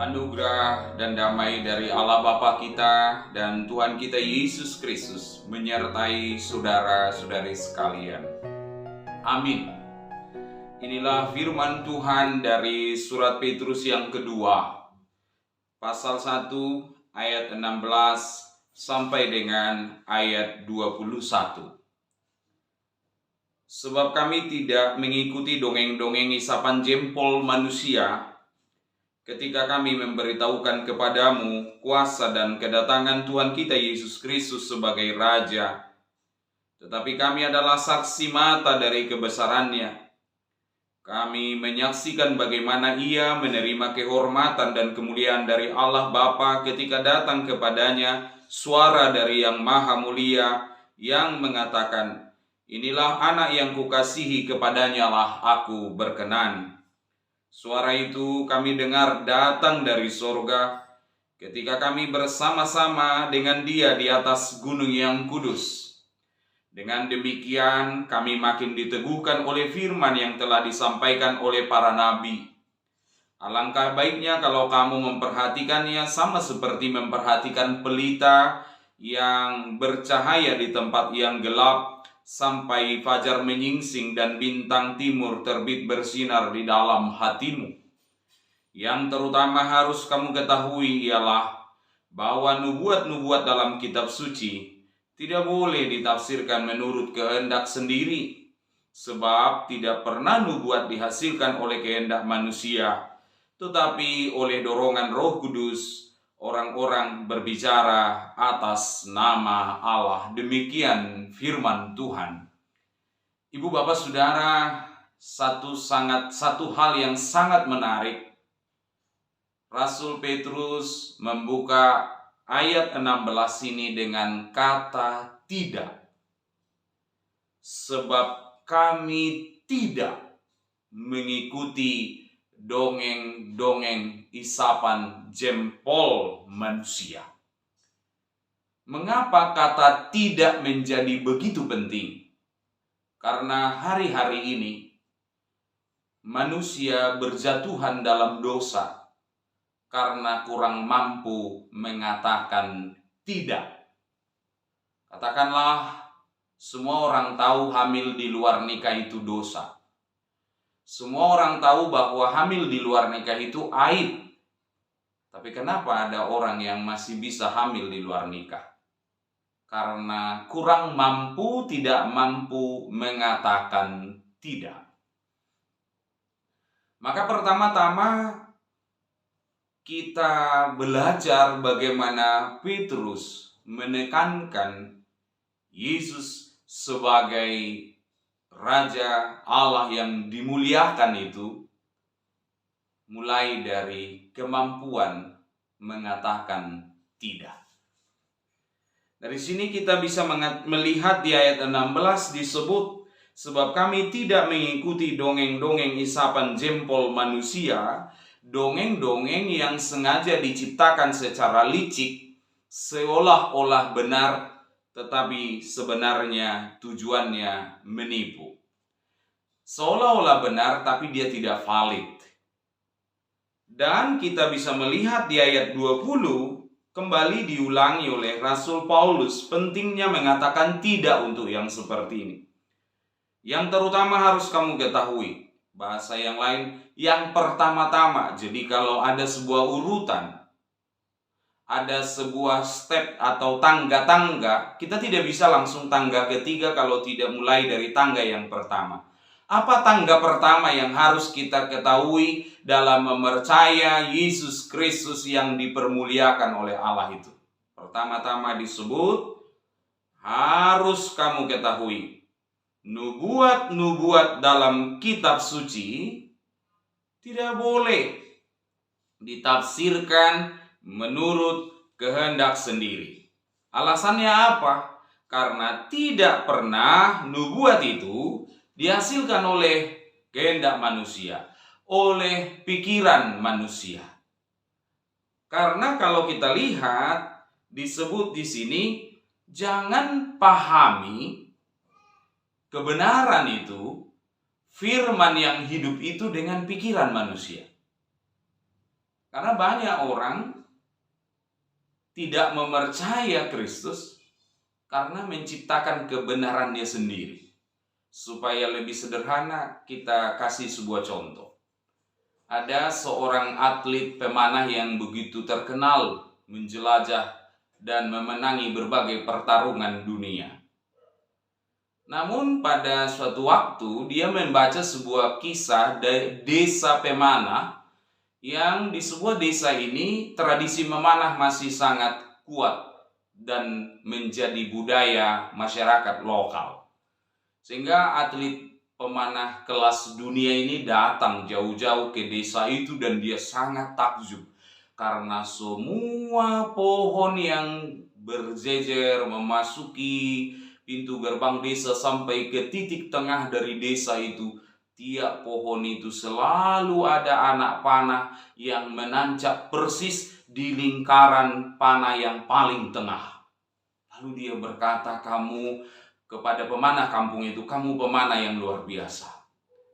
Anugerah dan damai dari Allah Bapa kita dan Tuhan kita Yesus Kristus menyertai saudara-saudari sekalian. Amin. Inilah firman Tuhan dari surat Petrus yang kedua, pasal 1 ayat 16 sampai dengan ayat 21. Sebab kami tidak mengikuti dongeng-dongeng isapan jempol manusia, ketika kami memberitahukan kepadamu kuasa dan kedatangan Tuhan kita Yesus Kristus sebagai Raja. Tetapi kami adalah saksi mata dari kebesarannya. Kami menyaksikan bagaimana Ia menerima kehormatan dan kemuliaan dari Allah Bapa ketika datang kepadanya suara dari Yang Maha Mulia yang mengatakan, "Inilah anak yang kukasihi, kepadanya lah aku berkenan." Suara itu kami dengar datang dari sorga ketika kami bersama-sama dengan Dia di atas gunung yang kudus. Dengan demikian kami makin diteguhkan oleh firman yang telah disampaikan oleh para nabi. Alangkah baiknya kalau kamu memperhatikannya sama seperti memperhatikan pelita yang bercahaya di tempat yang gelap, sampai fajar menyingsing dan bintang timur terbit bersinar di dalam hatimu. Yang terutama harus kamu ketahui ialah bahwa nubuat-nubuat dalam kitab suci tidak boleh ditafsirkan menurut kehendak sendiri, sebab tidak pernah nubuat dihasilkan oleh kehendak manusia, tetapi oleh dorongan Roh Kudus orang-orang berbicara atas nama Allah. Demikian firman Tuhan. Ibu, bapak, saudara, satu hal yang sangat menarik. Rasul Petrus membuka ayat 16 ini dengan kata tidak. Sebab kami tidak mengikuti dongeng-dongeng isapan jempol manusia. Mengapa kata tidak menjadi begitu penting? Karena hari-hari ini manusia berjatuhan dalam dosa karena kurang mampu mengatakan tidak. Katakanlah, semua orang tahu hamil di luar nikah itu dosa. Semua orang tahu bahwa hamil di luar nikah itu aib. Tapi kenapa ada orang yang masih bisa hamil di luar nikah? Karena kurang mampu, tidak mampu mengatakan tidak. Maka pertama-tama kita belajar bagaimana Petrus menekankan Yesus sebagai Raja Allah yang dimuliakan itu, mulai dari kemampuan mengatakan tidak. Dari sini kita bisa melihat di ayat 16 disebut, sebab kami tidak mengikuti dongeng-dongeng isapan jempol manusia, dongeng-dongeng yang sengaja diciptakan secara licik, seolah-olah benar, tetapi sebenarnya tujuannya menipu. Seolah-olah benar, tapi dia tidak valid. Dan kita bisa melihat di ayat 20, kembali diulangi oleh Rasul Paulus pentingnya mengatakan tidak untuk yang seperti ini. Yang terutama harus kamu ketahui, bahasa yang lain, yang pertama-tama. Jadi kalau ada sebuah urutan, ada sebuah step atau tangga-tangga, kita tidak bisa langsung tangga ketiga kalau tidak mulai dari tangga yang pertama. Apa tangga pertama yang harus kita ketahui dalam mempercaya Yesus Kristus yang dipermuliakan oleh Allah itu? Pertama-tama disebut, harus kamu ketahui, nubuat-nubuat dalam kitab suci tidak boleh ditafsirkan menurut kehendak sendiri. Alasannya apa? Karena tidak pernah nubuat itu dihasilkan oleh kehendak manusia, oleh pikiran manusia. Karena kalau kita lihat disebut di sini, jangan pahami kebenaran itu, firman yang hidup itu dengan pikiran manusia. Karena banyak orang tidak mempercaya Kristus karena menciptakan kebenarannya sendiri. Supaya lebih sederhana, kita kasih sebuah contoh. Ada seorang atlet pemanah yang begitu terkenal menjelajah dan memenangi berbagai pertarungan dunia. Namun pada suatu waktu dia membaca sebuah kisah dari desa pemanah, yang di sebuah desa ini tradisi memanah masih sangat kuat dan menjadi budaya masyarakat lokal. Sehingga atlet pemanah kelas dunia ini datang jauh-jauh ke desa itu dan dia sangat takjub karena semua pohon yang berjejer memasuki pintu gerbang desa sampai ke titik tengah dari desa itu, tiap pohon itu selalu ada anak panah yang menancap persis di lingkaran panah yang paling tengah. Lalu dia berkata kepada pemanah kampung itu, "Kamu pemanah yang luar biasa.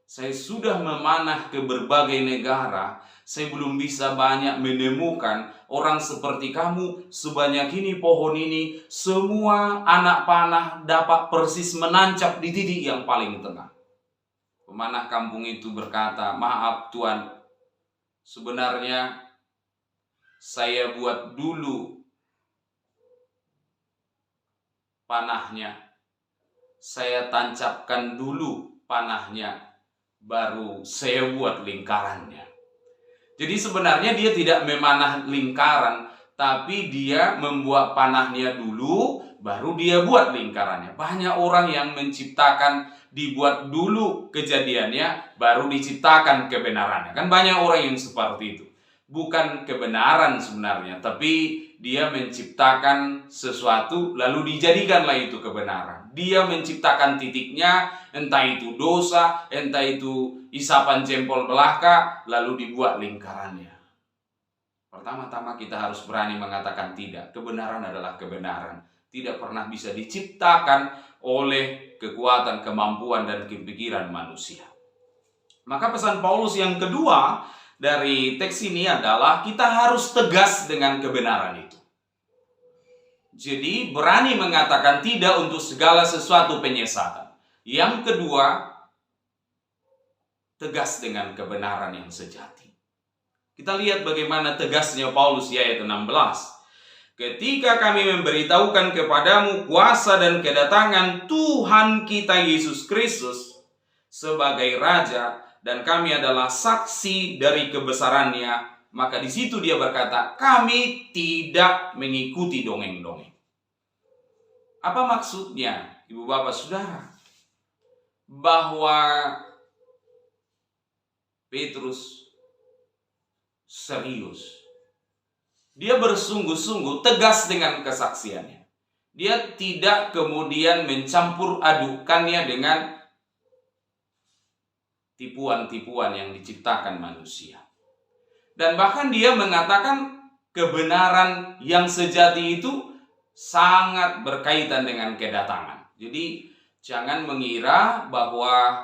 Saya sudah memanah ke berbagai negara, saya belum bisa banyak menemukan orang seperti kamu. Sebanyak ini pohon ini, semua anak panah dapat persis menancap di titik yang paling tengah." Pemanah kampung itu berkata, "Maaf Tuan, sebenarnya saya buat dulu panahnya. Saya tancapkan dulu panahnya, baru saya buat lingkarannya." Jadi sebenarnya dia tidak memanah lingkaran, tapi dia membuat panahnya dulu, baru dia buat lingkarannya. Banyak orang yang menciptakan, dibuat dulu kejadiannya, baru diciptakan kebenarannya. Kan banyak orang yang seperti itu. Bukan kebenaran sebenarnya, tapi dia menciptakan sesuatu lalu dijadikanlah itu kebenaran. Dia menciptakan titiknya, entah itu dosa, entah itu isapan jempol belaka, lalu dibuat lingkarannya. Pertama-tama kita harus berani mengatakan tidak. Kebenaran adalah kebenaran. Tidak pernah bisa diciptakan oleh kekuatan, kemampuan, dan kepikiran manusia. Maka pesan Paulus yang kedua dari teks ini adalah kita harus tegas dengan kebenaran itu. Jadi berani mengatakan tidak untuk segala sesuatu penyesatan. Yang kedua, tegas dengan kebenaran yang sejati. Kita lihat bagaimana tegasnya Paulus di ayat 16. "Ketika kami memberitahukan kepadamu kuasa dan kedatangan Tuhan kita Yesus Kristus sebagai Raja, dan kami adalah saksi dari kebesarannya, maka di situ dia berkata, kami tidak mengikuti dongeng-dongeng." Apa maksudnya, Ibu Bapak Saudara? Bahwa Petrus serius. Dia bersungguh-sungguh tegas dengan kesaksiannya. Dia tidak kemudian mencampur adukannya dengan tipuan-tipuan yang diciptakan manusia. Dan bahkan dia mengatakan kebenaran yang sejati itu sangat berkaitan dengan kedatangan. Jadi jangan mengira bahwa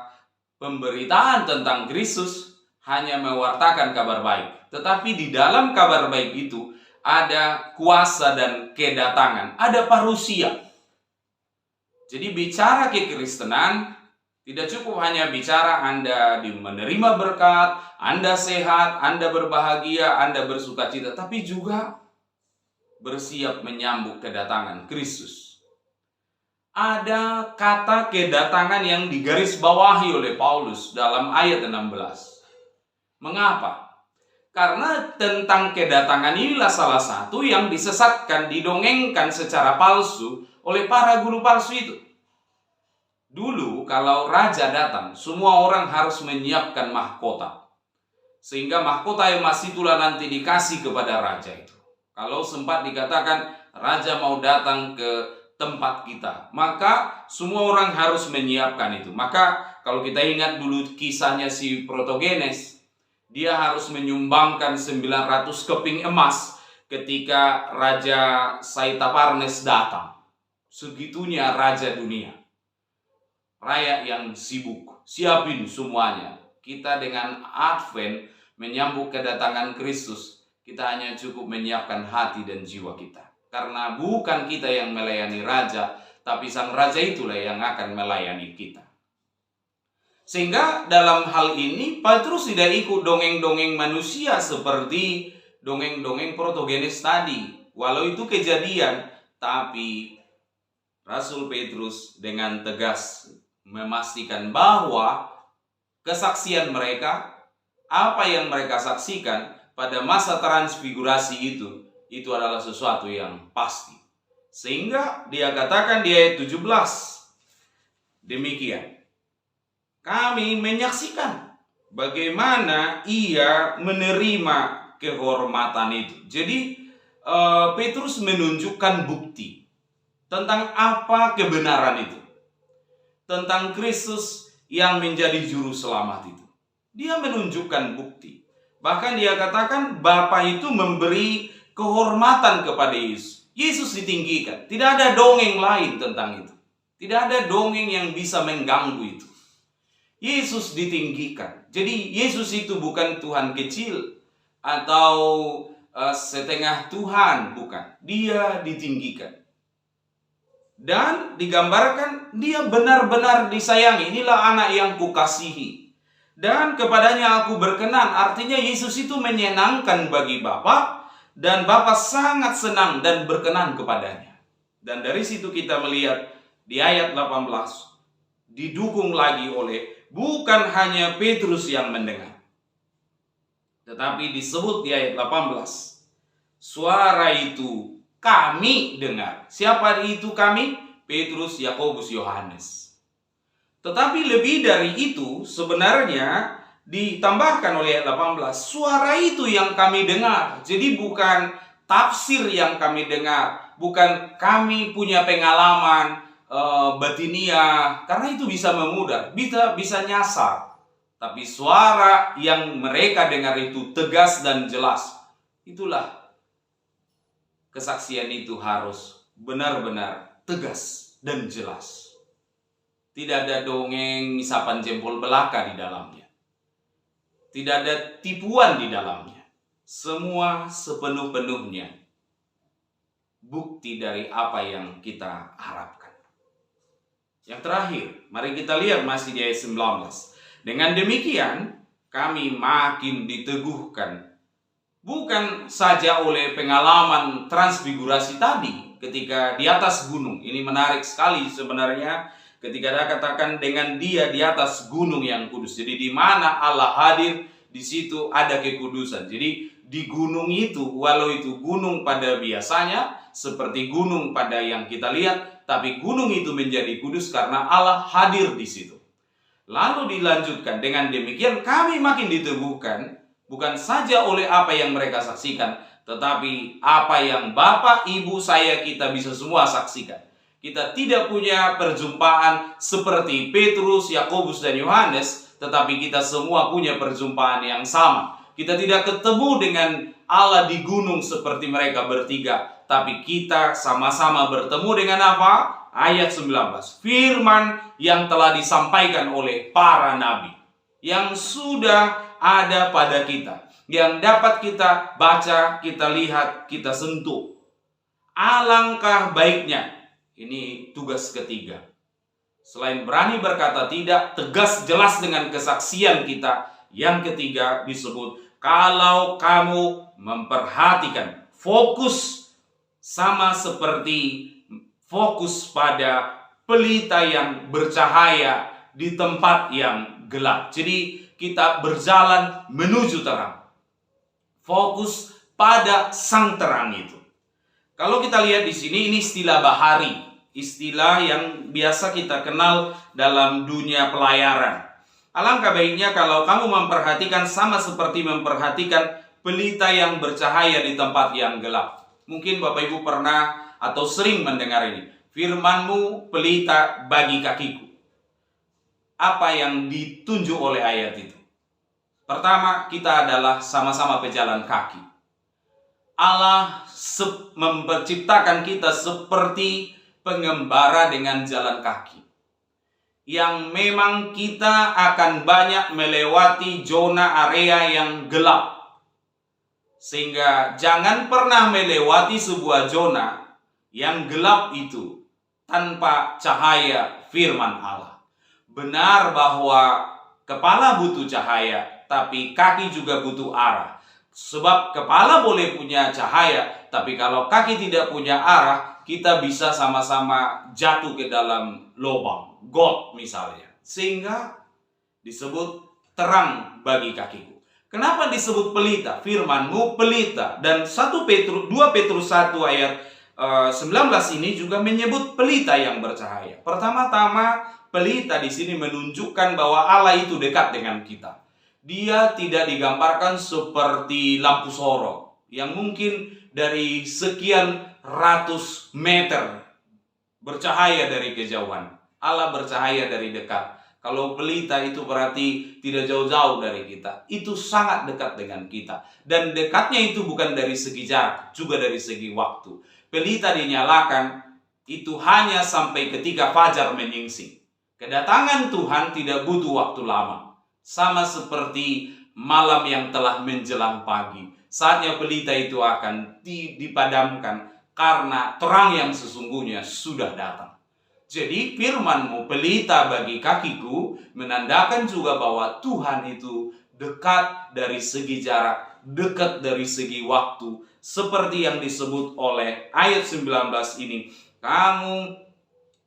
pemberitaan tentang Kristus hanya mewartakan kabar baik. Tetapi di dalam kabar baik itu ada kuasa dan kedatangan, ada parusia. Jadi bicara kekristenan tidak cukup hanya bicara Anda menerima berkat, Anda sehat, Anda berbahagia, Anda bersukacita, tapi juga bersiap menyambut kedatangan Kristus. Ada kata kedatangan yang digarisbawahi oleh Paulus dalam ayat 16. Mengapa? Karena tentang kedatangan inilah salah satu yang disesatkan, didongengkan secara palsu oleh para guru palsu itu. Dulu kalau raja datang, semua orang harus menyiapkan mahkota. Sehingga mahkota emas itulah nanti dikasih kepada raja itu. Kalau sempat dikatakan raja mau datang ke tempat kita, maka semua orang harus menyiapkan itu. Maka kalau kita ingat dulu kisahnya si Protogenes, dia harus menyumbangkan 900 keping emas ketika Raja Saitaparnes datang. Segitunya raja dunia. Rakyat yang sibuk, siapin semuanya. Kita dengan Advent menyambut kedatangan Kristus, Kita hanya cukup menyiapkan hati dan jiwa kita. Karena bukan kita yang melayani Raja, tapi Sang Raja itulah yang akan melayani kita. Sehingga dalam hal ini Petrus tidak ikut dongeng-dongeng manusia seperti dongeng-dongeng Protogenes tadi. Walau itu kejadian, tapi Rasul Petrus dengan tegas memastikan bahwa kesaksian mereka, apa yang mereka saksikan pada masa transfigurasi itu adalah sesuatu yang pasti. Sehingga dia katakan di ayat 17, demikian, kami menyaksikan bagaimana ia menerima kehormatan itu. Jadi Petrus menunjukkan bukti tentang apa kebenaran itu, tentang Kristus yang menjadi juru selamat itu. Dia menunjukkan bukti. Bahkan dia katakan Bapa itu memberi kehormatan kepada Yesus. Yesus ditinggikan. Tidak ada dongeng lain tentang itu. Tidak ada dongeng yang bisa mengganggu itu. Yesus ditinggikan. Jadi Yesus itu bukan Tuhan kecil atau setengah Tuhan, bukan. Dia ditinggikan. Dan digambarkan dia benar-benar disayangi. Inilah anak yang kukasihi. Dan kepadanya aku berkenan. Artinya Yesus itu menyenangkan bagi Bapa. Dan Bapa sangat senang dan berkenan kepadanya. Dan dari situ kita melihat di ayat 18. Didukung lagi oleh bukan hanya Petrus yang mendengar. Tetapi disebut di ayat 18. Suara itu kami dengar. Siapa itu kami? Petrus, Yakobus, Yohanes. Tetapi lebih dari itu sebenarnya ditambahkan oleh ayat 18. Suara itu yang kami dengar. Jadi bukan tafsir yang kami dengar. Bukan kami punya pengalaman batinia. Karena itu bisa memudar. Bisa nyasar. Tapi suara yang mereka dengar itu tegas dan jelas. Itulah kesaksian itu harus benar-benar tegas dan jelas. Tidak ada dongeng isapan jempol belaka di dalamnya. Tidak ada tipuan di dalamnya. Semua sepenuh-penuhnya bukti dari apa yang kita harapkan. Yang terakhir, mari kita lihat masih di ayat 19. Dengan demikian, kami makin diteguhkan. Bukan saja oleh pengalaman transfigurasi tadi ketika di atas gunung. Ini menarik sekali sebenarnya. Ketika dia katakan dengan dia di atas gunung yang kudus. Jadi di mana Allah hadir, di situ ada kekudusan. Jadi di gunung itu, walau itu gunung pada biasanya, seperti gunung pada yang kita lihat, tapi gunung itu menjadi kudus karena Allah hadir di situ. Lalu dilanjutkan, dengan demikian kami makin diteguhkan, bukan saja oleh apa yang mereka saksikan, tetapi apa yang Bapak, Ibu, saya, kita bisa semua saksikan. Kita tidak punya perjumpaan seperti Petrus, Yakobus, dan Yohanes, tetapi kita semua punya perjumpaan yang sama. Kita tidak ketemu dengan Allah di gunung seperti mereka bertiga, tapi kita sama-sama bertemu dengan apa? Ayat 19. Firman yang telah disampaikan oleh para nabi, yang sudah ada pada kita, yang dapat kita baca, kita lihat, kita sentuh. Alangkah baiknya. Ini tugas ketiga. Selain berani berkata tidak, tegas jelas dengan kesaksian kita. Yang ketiga disebut, kalau kamu memperhatikan, fokus sama seperti fokus pada pelita yang bercahaya di tempat yang gelap. Jadi kita berjalan menuju terang. Fokus pada sang terang itu. Kalau kita lihat di sini, ini istilah bahari, istilah yang biasa kita kenal dalam dunia pelayaran. Alangkah baiknya kalau kamu memperhatikan sama seperti memperhatikan pelita yang bercahaya di tempat yang gelap. Mungkin Bapak Ibu pernah atau sering mendengar ini. Firman-Mu pelita bagi kakiku. Apa yang ditunjuk oleh ayat itu? Pertama, kita adalah sama-sama pejalan kaki. Allah menciptakan kita seperti pengembara dengan jalan kaki. Yang memang kita akan banyak melewati zona area yang gelap. Sehingga jangan pernah melewati sebuah zona yang gelap itu tanpa cahaya firman Allah. Benar bahwa kepala butuh cahaya, tapi kaki juga butuh arah. Sebab kepala boleh punya cahaya, tapi kalau kaki tidak punya arah, kita bisa sama-sama jatuh ke dalam lubang, got misalnya. Sehingga disebut terang bagi kakiku. Kenapa disebut pelita? Firman-Mu pelita. Dan 2 Petrus 1 ayat 19 ini juga menyebut pelita yang bercahaya. Pertama-tama, pelita di sini menunjukkan bahwa Allah itu dekat dengan kita. Dia tidak digambarkan seperti lampu sorot yang mungkin dari sekian ratus meter bercahaya dari kejauhan. Allah bercahaya dari dekat. Kalau pelita itu berarti tidak jauh-jauh dari kita. Itu sangat dekat dengan kita. Dan dekatnya itu bukan dari segi jarak, juga dari segi waktu. Pelita dinyalakan itu hanya sampai ketika fajar menyingsing. Kedatangan Tuhan tidak butuh waktu lama. Sama seperti malam yang telah menjelang pagi. Saatnya pelita itu akan dipadamkan karena terang yang sesungguhnya sudah datang. Jadi firman-Mu pelita bagi kakiku menandakan juga bahwa Tuhan itu dekat dari segi jarak, dekat dari segi waktu. Seperti yang disebut oleh ayat 19 ini.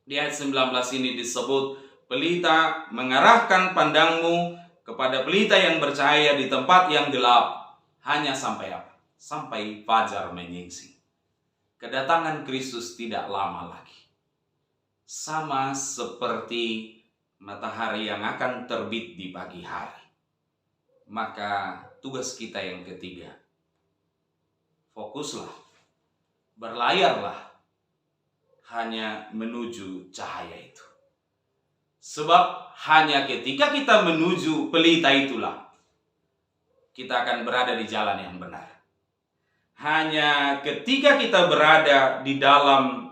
Di ayat 19 ini disebut pelita mengarahkan pandangmu kepada pelita yang bercahaya di tempat yang gelap. Hanya sampai apa? Sampai fajar menyingsing. Kedatangan Kristus tidak lama lagi. Sama seperti matahari yang akan terbit di pagi hari. Maka tugas kita yang ketiga, fokuslah, berlayarlah hanya menuju cahaya itu. Sebab hanya ketika kita menuju pelita itulah kita akan berada di jalan yang benar. Hanya ketika kita berada di dalam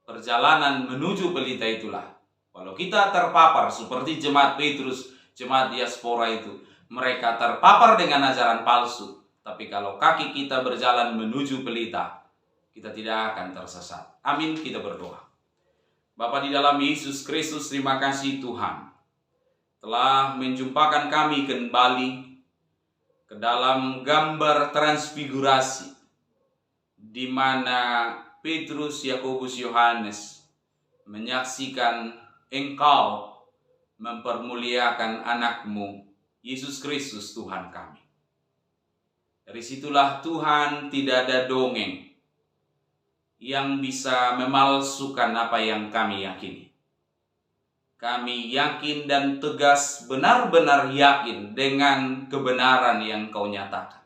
perjalanan menuju pelita itulah, kalau kita terpapar seperti jemaat Petrus, jemaat diaspora itu, mereka terpapar dengan ajaran palsu. Tapi kalau kaki kita berjalan menuju pelita, kita tidak akan tersesat. Amin, kita berdoa. Bapa di dalam Yesus Kristus, terima kasih Tuhan telah menjumpakan kami kembali ke dalam gambar transfigurasi, di mana Petrus, Yakobus, Yohanes menyaksikan Engkau mempermuliakan anak-Mu, Yesus Kristus Tuhan kami. Dari situlah Tuhan tidak ada dongeng yang bisa memalsukan apa yang kami yakini. Kami yakin dan tegas, benar-benar yakin dengan kebenaran yang Kau nyatakan.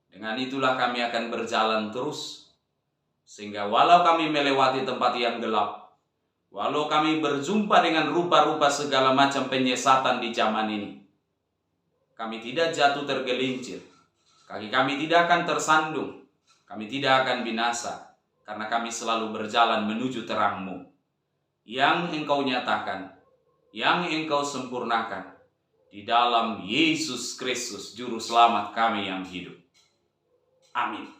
Dengan itulah kami akan berjalan terus, sehingga walau kami melewati tempat yang gelap, walau kami berjumpa dengan rupa-rupa segala macam penyesatan di zaman ini, kami tidak jatuh tergelincir, kaki kami tidak akan tersandung, kami tidak akan binasa, karena kami selalu berjalan menuju terang-Mu yang Engkau nyatakan, yang Engkau sempurnakan di dalam Yesus Kristus, Juru Selamat kami yang hidup. Amin.